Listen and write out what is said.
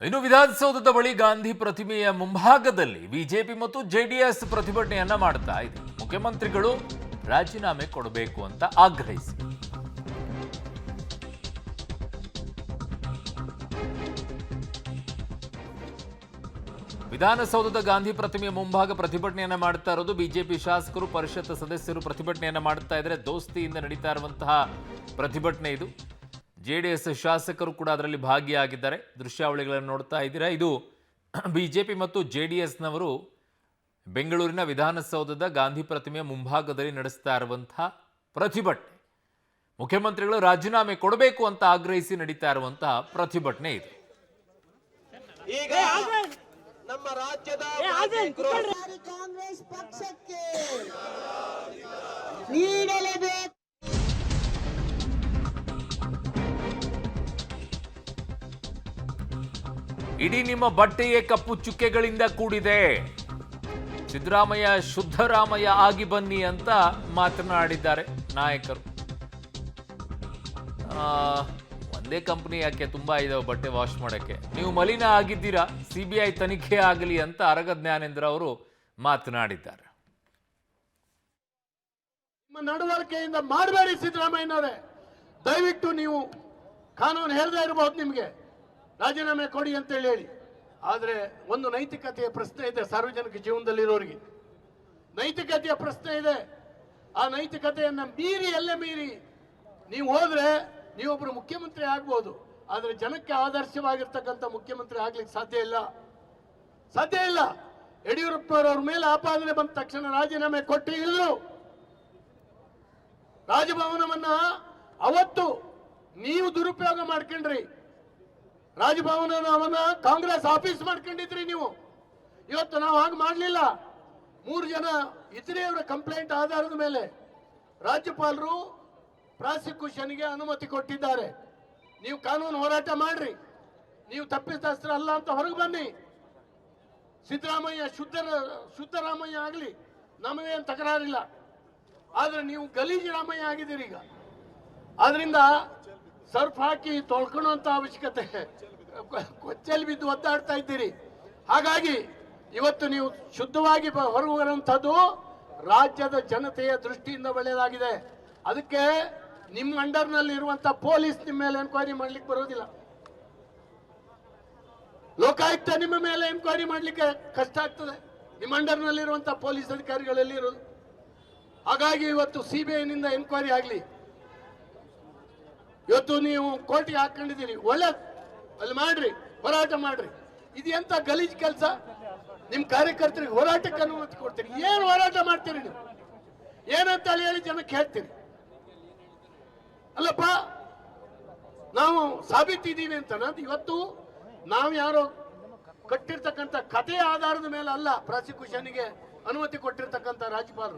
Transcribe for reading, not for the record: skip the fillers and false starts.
ಇನ್ನು ವಿಧಾನಸೌಧದ ಬಳಿ ಗಾಂಧಿ ಪ್ರತಿಮೆಯ ಮುಂಭಾಗದಲ್ಲಿ ಬಿಜೆಪಿ ಮತ್ತು ಜೆಡಿಎಸ್ ಪ್ರತಿಭಟನೆಯನ್ನ ಮಾಡ್ತಾ ಇದೆ. ಮುಖ್ಯಮಂತ್ರಿಗಳು ರಾಜೀನಾಮೆ ಕೊಡಬೇಕು ಅಂತ ಆಗ್ರಹಿಸಿ ವಿಧಾನಸೌಧದ ಗಾಂಧಿ ಪ್ರತಿಮೆಯ ಮುಂಭಾಗ ಪ್ರತಿಭಟನೆಯನ್ನ ಮಾಡ್ತಾ ಇರೋದು. ಬಿಜೆಪಿ ಶಾಸಕರು, ಪರಿಷತ್ ಸದಸ್ಯರು ಪ್ರತಿಭಟನೆಯನ್ನ ಮಾಡ್ತಾ ಇದ್ದಾರೆ. ದೋಸ್ತಿಯಿಂದ ನಡೀತಾ ಇರುವಂತಹ ಪ್ರತಿಭಟನೆ ಇದು. ಜೆಡಿಎಸ್ ಶಾಸಕರು ಕೂಡ ಅದರಲ್ಲಿ ಭಾಗಿಯಾಗಿದ್ದಾರೆ. ದೃಶ್ಯಾವಳಿಗಳನ್ನು ನೋಡ್ತಾ ಇದ್ದೀರಾ. ಇದು ಬಿಜೆಪಿ ಮತ್ತು ಜೆಡಿಎಸ್ನವರು ಬೆಂಗಳೂರಿನ ವಿಧಾನಸೌಧದ ಗಾಂಧಿ ಪ್ರತಿಮೆಯ ಮುಂಭಾಗದಲ್ಲಿ ನಡೆಸ್ತಾ ಇರುವಂತಹ ಪ್ರತಿಭಟನೆ. ಮುಖ್ಯಮಂತ್ರಿಗಳು ರಾಜೀನಾಮೆ ಕೊಡಬೇಕು ಅಂತ ಆಗ್ರಹಿಸಿ ನಡೀತಾ ಇರುವಂತಹ ಪ್ರತಿಭಟನೆ ಇದು. ಈಗ ನಮ್ಮ ರಾಜ್ಯದ ಕಾಂಗ್ರೆಸ್ ಪಕ್ಷಕ್ಕೆ ನೀಡಲೇಬೇಕು. ಇಡೀ ನಿಮ್ಮ ಬಟ್ಟೆಯೇ ಕಪ್ಪು ಚುಕ್ಕೆಗಳಿಂದ ಕೂಡಿದೆ. ಸಿದ್ದರಾಮಯ್ಯ ಶುದ್ಧರಾಮಯ್ಯ ಆಗಿ ಬನ್ನಿ ಅಂತ ಮಾತನಾಡಿದ್ದಾರೆ ನಾಯಕರು. ಒಂದೇ ಕಂಪನಿ ಯಾಕೆ, ತುಂಬಾ ಇದಾವೆ ಬಟ್ಟೆ ವಾಶ್ ಮಾಡಕ್ಕೆ. ನೀವು ಮಲಿನ ಆಗಿದ್ದೀರಾ, ಸಿಬಿಐ ತನಿಖೆ ಆಗಲಿ ಅಂತ ಅರಗ ಜ್ಞಾನೇಂದ್ರ ಅವರು ಮಾತನಾಡಿದ್ದಾರೆ. ನಿಮ್ಮ ನಡವಳಿಕೆಯಿಂದ ಮಾಡಬೇಡಿ ಸಿದ್ದರಾಮಯ್ಯನವರೇ. ದಯವಿಟ್ಟು ನೀವು ಕಾನೂನು ಹೇಳದೇ ಇರಬಹುದು, ನಿಮಗೆ ರಾಜೀನಾಮೆ ಕೊಡಿ ಅಂತ ಹೇಳಿ. ಆದರೆ ಒಂದು ನೈತಿಕತೆಯ ಪ್ರಶ್ನೆ ಇದೆ. ಸಾರ್ವಜನಿಕ ಜೀವನದಲ್ಲಿರೋರಿಗೆ ನೈತಿಕತೆಯ ಪ್ರಶ್ನೆ ಇದೆ. ಆ ನೈತಿಕತೆಯನ್ನ ಮೀರಿ, ಎಲ್ಲೇ ಮೀರಿ ನೀವು ಹೋದ್ರೆ ನೀವೊಬ್ಬರು ಮುಖ್ಯಮಂತ್ರಿ ಆಗ್ಬೋದು, ಆದರೆ ಜನಕ್ಕೆ ಆದರ್ಶವಾಗಿರ್ತಕ್ಕಂಥ ಮುಖ್ಯಮಂತ್ರಿ ಆಗ್ಲಿಕ್ಕೆ ಸಾಧ್ಯ ಇಲ್ಲ, ಸಾಧ್ಯ ಇಲ್ಲ. ಯಡಿಯೂರಪ್ಪನವರವ್ರ ಮೇಲೆ ಆಪಾದನೆ ಬಂದ ತಕ್ಷಣ ರಾಜೀನಾಮೆ ಕೊಟ್ಟು ಇಲ್ಲರು. ರಾಜಭವನವನ್ನ ಅವತ್ತು ನೀವು ದುರುಪಯೋಗ ಮಾಡ್ಕೊಂಡ್ರಿ. ರಾಜಭವನವನ್ನ ಕಾಂಗ್ರೆಸ್ ಆಫೀಸ್ ಮಾಡ್ಕೊಂಡಿದ್ರಿ ನೀವು. ಇವತ್ತು ನಾವು ಹಾಗೆ ಮಾಡಲಿಲ್ಲ. 3 ಜನ ಇತರೆಯವರ ಕಂಪ್ಲೇಂಟ್ ಆಧಾರದ ಮೇಲೆ ರಾಜ್ಯಪಾಲರು ಪ್ರಾಸಿಕ್ಯೂಷನ್ಗೆ ಅನುಮತಿ ಕೊಟ್ಟಿದ್ದಾರೆ. ನೀವು ಕಾನೂನು ಹೋರಾಟ ಮಾಡ್ರಿ, ನೀವು ತಪ್ಪಿತಸ್ಥರ ಅಲ್ಲ ಅಂತ ಹೊರಗೆ ಬನ್ನಿ. ಸಿದ್ದರಾಮಯ್ಯ ಶುದ್ಧರಾಮಯ್ಯ ಆಗಲಿ, ನಮಗೇನು ತಕರಾರಿಲ್ಲ. ಆದ್ರೆ ನೀವು ಗಲೀಜು ರಾಮಯ್ಯ ಆಗಿದ್ದೀರಿ ಈಗ. ಆದ್ರಿಂದ ಸರ್ಫ್ ಹಾಕಿ ತೊಳ್ಕೊಳ್ಳುವಂತ ಅವಶ್ಯಕತೆ, ಕೊಚ್ಚಲ್ಲಿ ಬಿದ್ದು ಒದ್ದಾಡ್ತಾ ಇದ್ದೀರಿ. ಹಾಗಾಗಿ ಇವತ್ತು ನೀವು ಶುದ್ಧವಾಗಿ ಹೊರಗೆ ಬರುವಂಥದ್ದು ರಾಜ್ಯದ ಜನತೆಯ ದೃಷ್ಟಿಯಿಂದ ಒಳ್ಳೆಯದಾಗಿದೆ. ಅದಕ್ಕೆ ನಿಮ್ಮ ಅಂಡರ್ನಲ್ಲಿ ಇರುವಂತ ಪೊಲೀಸ್ ನಿಮ್ಮ ಮೇಲೆ ಎನ್ಕ್ವೈರಿ ಮಾಡ್ಲಿಕ್ಕೆ ಬರೋದಿಲ್ಲ. ಲೋಕಾಯುಕ್ತ ನಿಮ್ಮ ಮೇಲೆ ಎನ್ಕ್ವೈರಿ ಮಾಡ್ಲಿಕ್ಕೆ ಕಷ್ಟ ಆಗ್ತದೆ, ನಿಮ್ಮ ಅಂಡರ್ನಲ್ಲಿ ಇರುವಂತ ಪೊಲೀಸ್ ಅಧಿಕಾರಿಗಳಲ್ಲಿ ಇರೋದು. ಹಾಗಾಗಿ ಇವತ್ತು ಸಿಬಿಐನಿಂದ ಎನ್ಕ್ವೈರಿ ಆಗಲಿ. ಇವತ್ತು ನೀವು ಕೋರ್ಟ್ಗೆ ಹಾಕೊಂಡಿದ್ದೀರಿ, ಒಳ್ಳೇದು, ಅಲ್ಲಿ ಮಾಡ್ರಿ, ಹೋರಾಟ ಮಾಡ್ರಿ. ಇದು ಎಂತ ಗಲೀಜ್ ಕೆಲಸ? ನಿಮ್ ಕಾರ್ಯಕರ್ತರಿಗೆ ಹೋರಾಟಕ್ಕೆ ಅನುಮತಿ ಕೊಡ್ತೀರಿ. ಏನು ಹೋರಾಟ ಮಾಡ್ತೀರಿ ನೀವು? ಏನಂತ ಹೇಳಿ ಜನಕ್ಕೆ ಹೇಳ್ತೀರಿ? ಅಲ್ಲಪ್ಪ, ನಾವು ಸಾಬೀತಿದ್ದೀವಿ ಅಂತ. ಇವತ್ತು ನಾವು ಯಾರೋ ಕಟ್ಟಿರ್ತಕ್ಕಂಥ ಕಥೆಯ ಆಧಾರದ ಮೇಲೆ ಅಲ್ಲ ಪ್ರಾಸಿಕ್ಯೂಷನ್ಗೆ ಅನುಮತಿ ಕೊಟ್ಟಿರ್ತಕ್ಕಂಥ ರಾಜ್ಯಪಾಲರು.